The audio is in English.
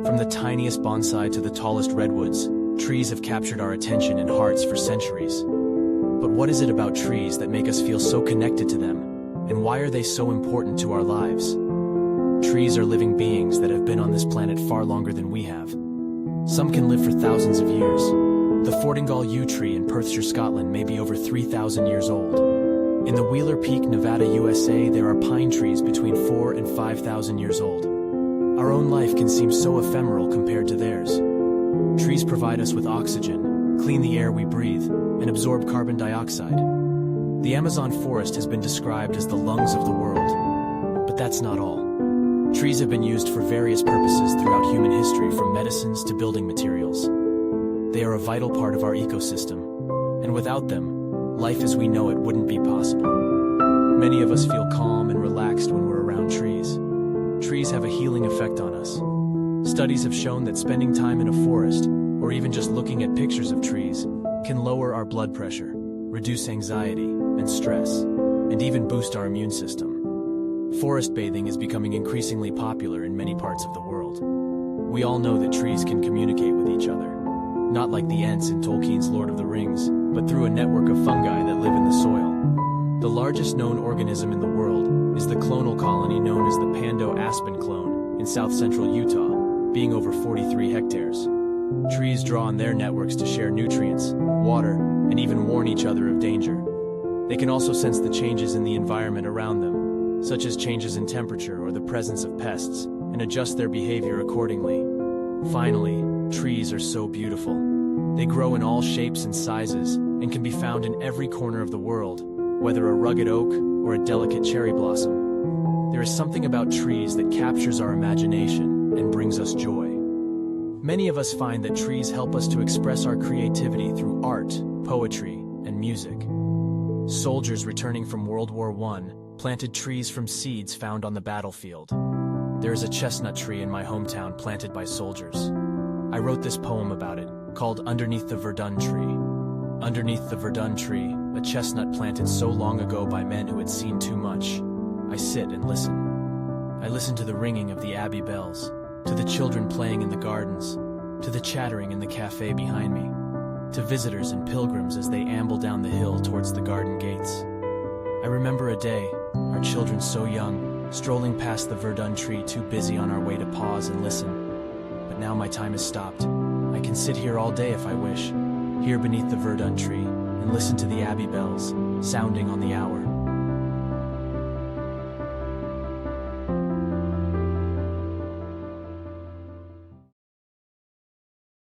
From the tiniest bonsai to the tallest redwoods, trees have captured our attention and hearts for centuries. But what is it about trees that make us feel so connected to them, and why are they so important to our lives? Trees are living beings that have been on this planet far longer than we have. Some can live for thousands of years. The Fortingall yew tree in Perthshire, Scotland may be over 3,000 years old. In the Wheeler Peak, Nevada, USA, there are pine trees between 4,000 and 5,000 years old. Our own life can seem so ephemeral compared to theirs. Trees provide us with oxygen, clean the air we breathe, and absorb carbon dioxide. The Amazon forest has been described as the lungs of the world. But that's not all. Trees have been used for various purposes throughout human history, from medicines to building materials. They are a vital part of our ecosystem, and without them, life as we know it wouldn't be possible. Many of us feel calm and relaxed when we're around trees. Trees have a healing effect on us. Studies have shown that spending time in a forest, or even just looking at pictures of trees, can lower our blood pressure, reduce anxiety and stress, and even boost our immune system. Forest bathing is becoming increasingly popular in many parts of the world. We all know that trees can communicate with each other, not like the Ents in Tolkien's Lord of the Rings, but through a network of fungi that live in the soil. The largest known organism in the world is the clonal colony known as the Pando aspen clone in south-central Utah, being over 43 hectares. Trees draw on their networks to share nutrients, water, and even warn each other of danger. They can also sense the changes in the environment around them, such as changes in temperature or the presence of pests, and adjust their behavior accordingly. Finally, trees are so beautiful. They grow in all shapes and sizes and can be found in every corner of the world, whether a rugged oak or a delicate cherry blossom. There is something about trees that captures our imagination and brings us joy. Many of us find that trees help us to express our creativity through art, poetry, and music. Soldiers returning from World War I planted trees from seeds found on the battlefield. There is a chestnut tree in my hometown planted by soldiers. I wrote this poem about it, called Underneath the Verdun Tree. Underneath the Verdun Tree, a chestnut planted so long ago by men who had seen too much. I sit and listen. I listen to the ringing of the abbey bells, to the children playing in the gardens, to the chattering in the cafe behind me, to visitors and pilgrims as they amble down the hill towards the garden gates. I remember a day, our children so young, strolling past the Verdun tree, too busy on our way to pause and listen. But now my time has stopped. I can sit here all day if I wish, here beneath the Verdun tree, and listen to the abbey bells, sounding on the hour.